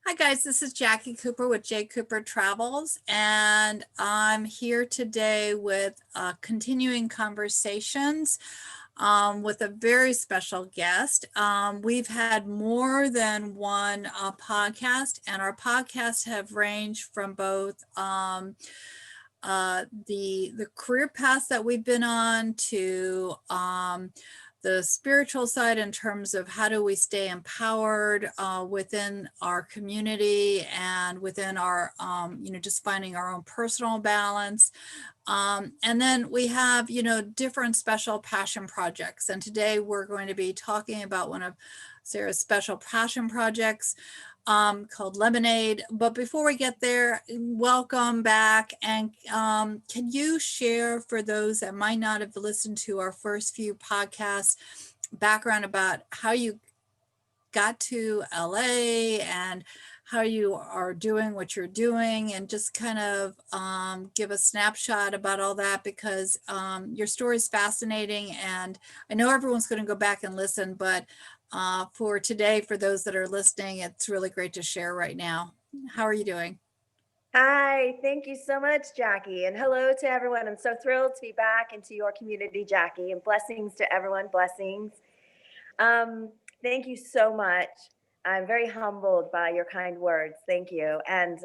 Hi guys, this is Jacqui Cooper with J. Cooper Travels, and I'm here today with continuing conversations with a very special guest. We've had more than one podcast, and our podcasts have ranged from both the career paths that we've been on to the spiritual side in terms of how do we stay empowered within our community and within our, just finding our own personal balance. And then we have, different special passion projects. And today we're going to be talking about one of Sara's special passion projects called LemnAid. But before we get there, welcome back. And can you share, for those that might not have listened to our first few podcasts, background about how you got to LA and how you are doing what you're doing, and just kind of give a snapshot about all that, because your story is fascinating. And I know everyone's going to go back and listen, but for today, for those that are listening, it's really great to share right now. How are you doing? Hi, thank you so much, Jacqui. And hello to everyone. I'm so thrilled to be back into your community, Jacqui, and blessings to everyone. Blessings. Thank you so much. I'm very humbled by your kind words. Thank you. And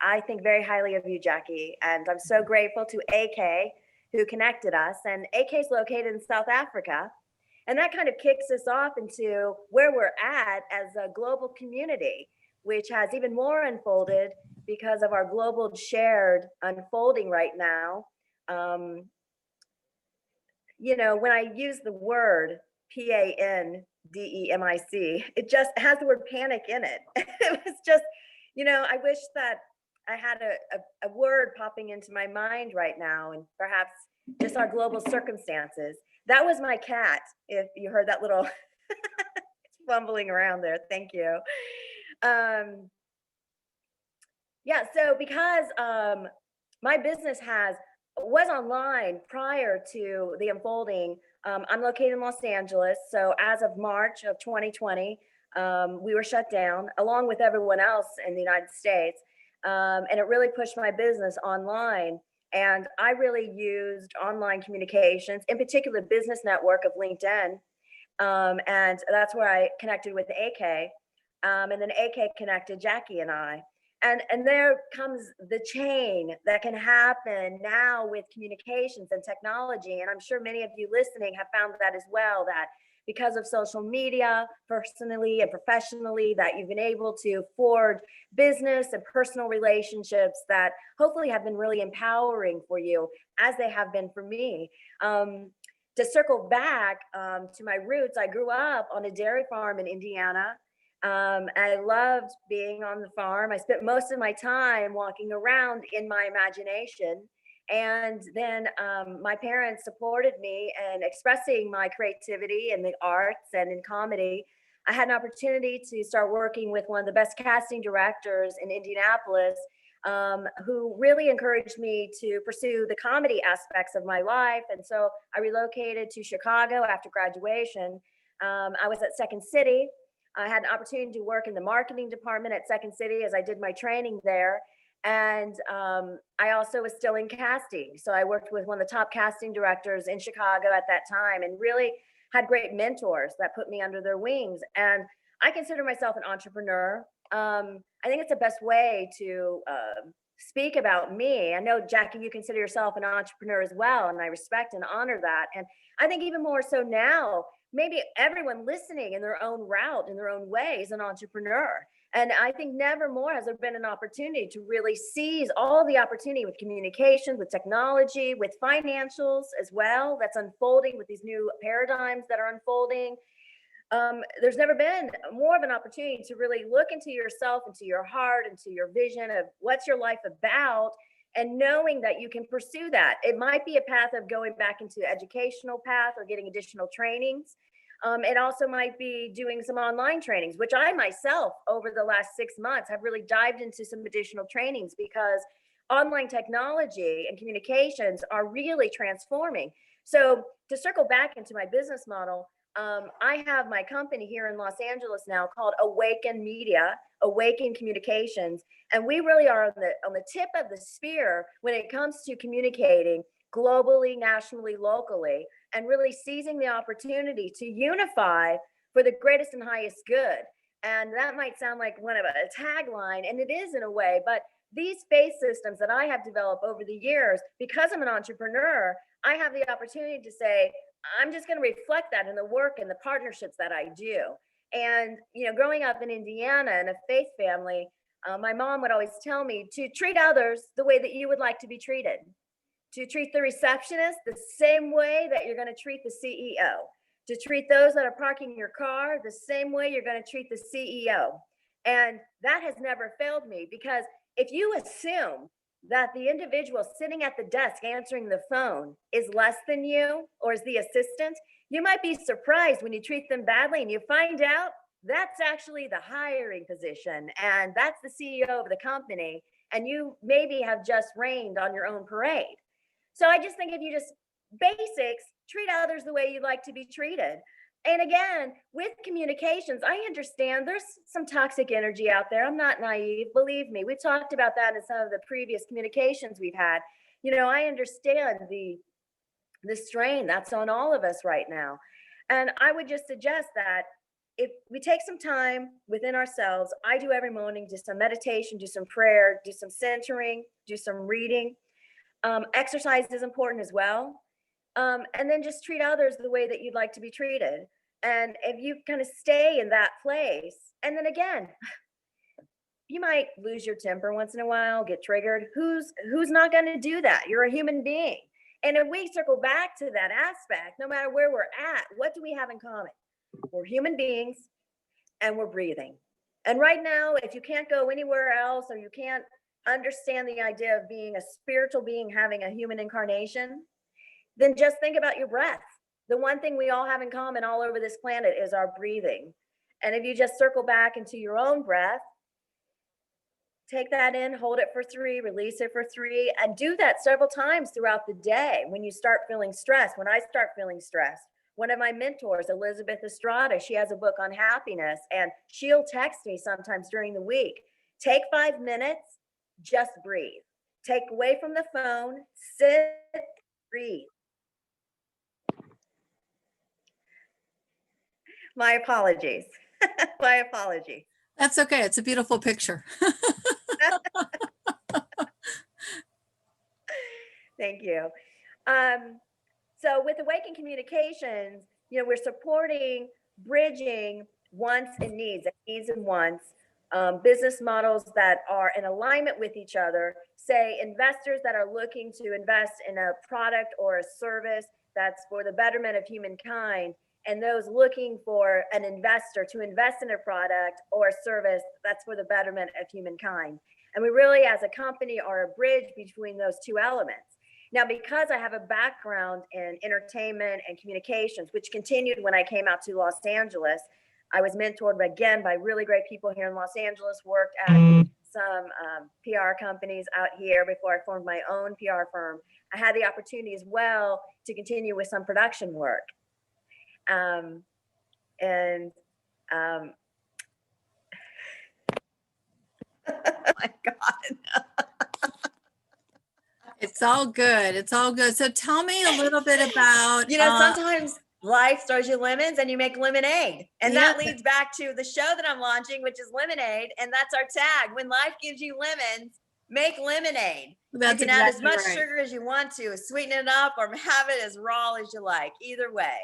I think very highly of you, Jacqui. And I'm so grateful to AK, who connected us. And AK is located in South Africa. And that kind of kicks us off into where we're at as a global community, which has even more unfolded because of our global shared unfolding right now. When I use the word PANDEMIC, it just has the word panic in it. It was just, I wish that I had a word popping into my mind right now, and perhaps just our global circumstances. That was my cat, if you heard that little fumbling around there. Thank you. So because my business was online prior to the unfolding, I'm located in Los Angeles. So as of March of 2020, we were shut down along with everyone else in the United States. And it really pushed my business online. And I really used online communications, in particular, the business network of LinkedIn. And that's where I connected with AK. And then AK connected Jacqui and I. And there comes the chain that can happen now with communications and technology. And I'm sure many of you listening have found that as well, that because of social media, personally and professionally, that you've been able to forge business and personal relationships that hopefully have been really empowering for you, as they have been for me. To circle back to my roots, I grew up on a dairy farm in Indiana. I loved being on the farm. I spent most of my time walking around in my imagination. And then my parents supported me in expressing my creativity in the arts and in comedy. I had an opportunity to start working with one of the best casting directors in Indianapolis, who really encouraged me to pursue the comedy aspects of my life. And so I relocated to Chicago after graduation. I was at Second City. I had an opportunity to work in the marketing department at Second City as I did my training there. And I also was still in casting. So I worked with one of the top casting directors in Chicago at that time, and really had great mentors that put me under their wings. And I consider myself an entrepreneur. I think it's the best way to speak about me. I know, Jacqui, you consider yourself an entrepreneur as well, and I respect and honor that. And I think even more so now, maybe everyone listening in their own route, in their own way, is an entrepreneur. And I think never more has there been an opportunity to really seize all the opportunity with communications, with technology, with financials as well, that's unfolding with these new paradigms that are unfolding. There's never been more of an opportunity to really look into yourself, into your heart, into your vision of what's your life about, and knowing that you can pursue that. It might be a path of going back into the educational path or getting additional trainings. It also might be doing some online trainings, which I myself, over the last 6 months, have really dived into some additional trainings, because online technology and communications are really transforming. So to circle back into my business model, I have my company here in Los Angeles now called Awaken Media, Awaken Communications, and we really are on the tip of the spear when it comes to communicating globally, nationally, locally, and really seizing the opportunity to unify for the greatest and highest good. And that might sound like one of a tagline, and it is in a way, but these space systems that I have developed over the years, because I'm an entrepreneur, I have the opportunity to say, I'm just going to reflect that in the work and the partnerships that I do. And, you know, growing up in Indiana in a faith family, my mom would always tell me to treat others the way that you would like to be treated, to treat the receptionist the same way that you're going to treat the CEO, to treat those that are parking your car the same way you're going to treat the CEO. And that has never failed me, because if you assume that the individual sitting at the desk answering the phone is less than you or is the assistant, you might be surprised when you treat them badly and you find out that's actually the hiring position and that's the CEO of the company, and you maybe have just rained on your own parade. So I just think if you just basics, treat others the way you'd like to be treated. And again, with communications, I understand there's some toxic energy out there. I'm not naive, believe me. We talked about that in some of the previous communications we've had. You know, I understand the strain that's on all of us right now. And I would just suggest that if we take some time within ourselves, I do every morning, do some meditation, do some prayer, do some centering, do some reading. Exercise is important as well. And then just treat others the way that you'd like to be treated. And if you kind of stay in that place, and then again, you might lose your temper once in a while, get triggered. Who's not going to do that? You're a human being. And if we circle back to that aspect, no matter where we're at, what do we have in common? We're human beings and we're breathing. And right now, if you can't go anywhere else, or you can't understand the idea of being a spiritual being having a human incarnation, then just think about your breath. The one thing we all have in common all over this planet is our breathing. And if you just circle back into your own breath, take that in, hold it for 3, release it for 3, and do that several times throughout the day when you start feeling stressed. When I start feeling stressed, one of my mentors, Elizabeth Estrada, she has a book on happiness, and she'll text me sometimes during the week. Take 5 minutes, just breathe. Take away from the phone, sit, breathe. My apologies. My apologies. That's okay. It's a beautiful picture. Thank you. So with Awaken Communications, you know, we're supporting bridging wants and needs and wants, business models that are in alignment with each other, say investors that are looking to invest in a product or a service that's for the betterment of humankind, and those looking for an investor to invest in a product or a service that's for the betterment of humankind. And we really, as a company, are a bridge between those two elements. Now, because I have a background in entertainment and communications, which continued when I came out to Los Angeles, I was mentored again by really great people here in Los Angeles, worked at some PR companies out here before I formed my own PR firm. I had the opportunity as well to continue with some production work. Oh my God. It's all good. It's all good. So tell me a little bit about, you know, sometimes life throws you lemons and you make lemonade. And that leads back to the show that I'm launching, which is LemnAid. And that's our tag. When life gives you lemons, make lemonade. That's you can add as much sugar as you want to, sweeten it up, or have it as raw as you like. Either way.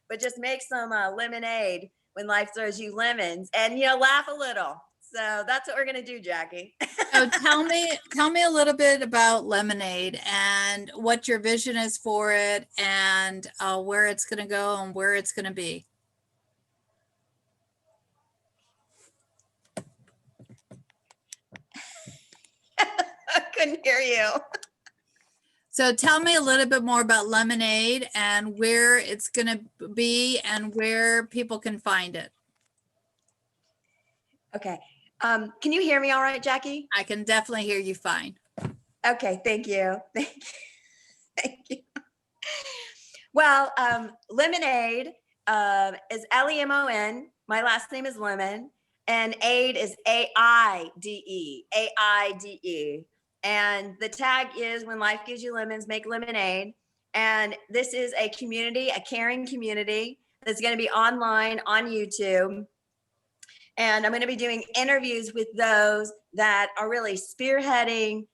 But just make some lemonade when life throws you lemons, and, you know, laugh a little. So that's what we're going to do, Jacqui. So tell me a little bit about LemnAid and what your vision is for it, and where it's going to go and where it's going to be. I couldn't hear you. So tell me a little bit more about LemnAid and where it's going to be and where people can find it. Okay. Can you hear me all right, Jacqui? I can definitely hear you fine. Okay. Thank you. Thank you. Well, LemnAid is Lemon. My last name is Lemon, and aid is AIDE, AIDE. And the tag is when life gives you lemons, make lemonade. And this is a community, a caring community that's going to be online on YouTube. And I'm going to be doing interviews with those that are really spearheading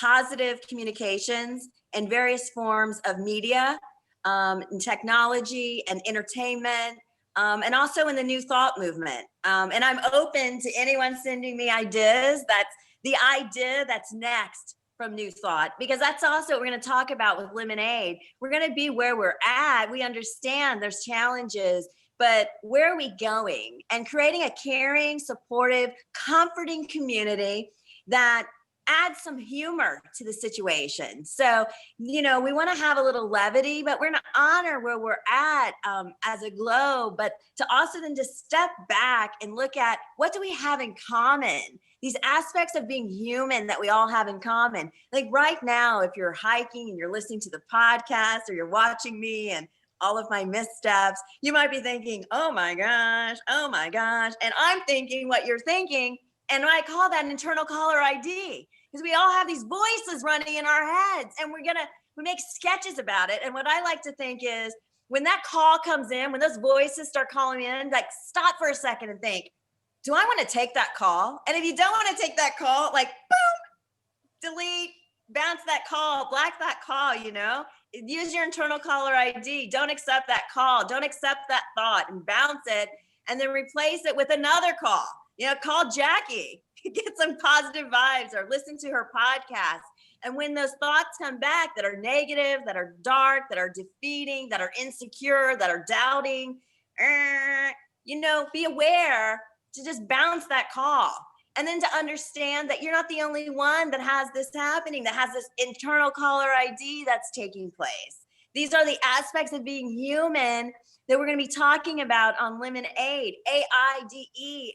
positive communications in various forms of media, and technology and entertainment, and also in the New Thought movement. And I'm open to anyone sending me ideas. That's the idea that's next from New Thought, because that's also what we're going to talk about with LemnAid. We're going to be where we're at. We understand there's challenges, but where are we going? And creating a caring, supportive, comforting community that adds some humor to the situation. So, we want to have a little levity, but we're going to honor where we're at as a globe, but to also then just step back and look at what do we have in common? These aspects of being human that we all have in common. Like right now, if you're hiking and you're listening to the podcast or you're watching me and all of my missteps, you might be thinking, oh my gosh. And I'm thinking what you're thinking. And I call that an internal caller ID, because we all have these voices running in our heads, and we make sketches about it. And what I like to think is when that call comes in, when those voices start calling in, like stop for a second and think, do I want to take that call? And if you don't want to take that call, like boom, delete, bounce that call, black that call, use your internal caller ID. Don't accept that call. Don't accept that thought and bounce it, and then replace it with another call. Call Jacqui, get some positive vibes, or listen to her podcast. And when those thoughts come back that are negative, that are dark, that are defeating, that are insecure, that are doubting, be aware to just bounce that call. And then to understand that you're not the only one that has this happening, that has this internal caller ID that's taking place. These are the aspects of being human that we're going to be talking about on LemnAid, AIDE,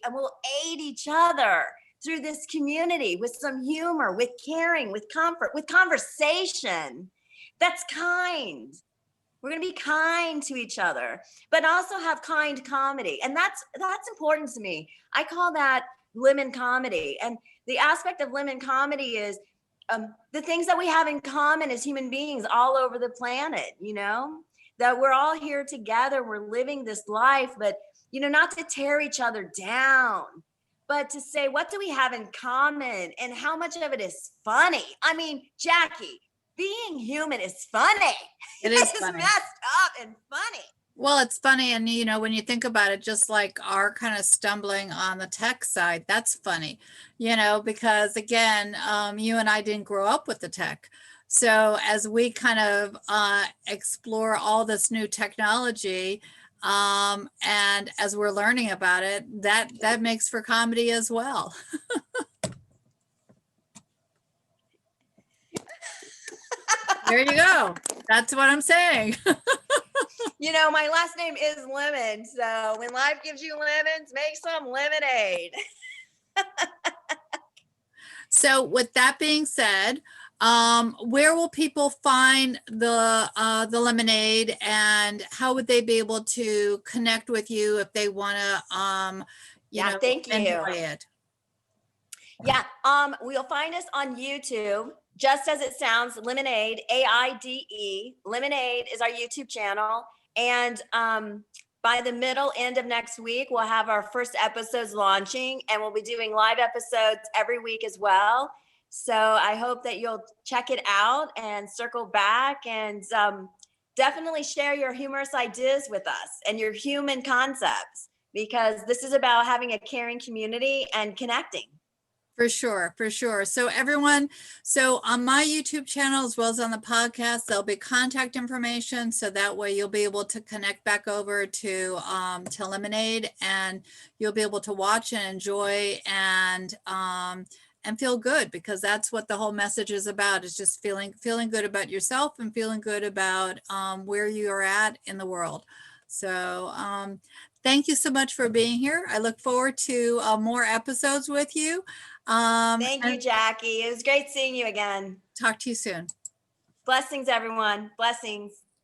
and we'll aid each other through this community with some humor, with caring, with comfort, with conversation that's kind. We're going to be kind to each other, but also have kind comedy. And that's important to me. I call that lemon comedy. And the aspect of lemon comedy is the things that we have in common as human beings all over the planet, that we're all here together. We're living this life, but, not to tear each other down, but to say, what do we have in common and how much of it is funny? I mean, Jacqui, being human is funny. It is It's funny. messed up and funny. Well, it's funny. And, when you think about it, just like our kind of stumbling on the tech side, that's funny, because again, you and I didn't grow up with the tech. So as we kind of explore all this new technology, and as we're learning about it, that makes for comedy as well. There you go. That's what I'm saying. My last name is Lemon. So when life gives you lemons, make some lemonade. So with that being said, where will people find the LemnAid, and how would they be able to connect with you if they want to, Thank you. enjoy it? Yeah, we'll find us on YouTube, just as it sounds, LemnAid, AIDE. LemnAid is our YouTube channel. And by the end of next week, we'll have our first episodes launching, and we'll be doing live episodes every week as well. So I hope that you'll check it out and circle back, and definitely share your humorous ideas with us and your human concepts, because this is about having a caring community and connecting. For sure, for sure. So everyone, so on my YouTube channel, as well as on the podcast, there'll be contact information. So that way you'll be able to connect back over to LemnAid, and you'll be able to watch and enjoy and feel good, because that's what the whole message is about, is just feeling good about yourself and feeling good about where you're at in the world. So thank you so much for being here. I look forward to more episodes with you. Thank you, Jacqui. It was great seeing you again. Talk to you soon. Blessings, everyone. Blessings.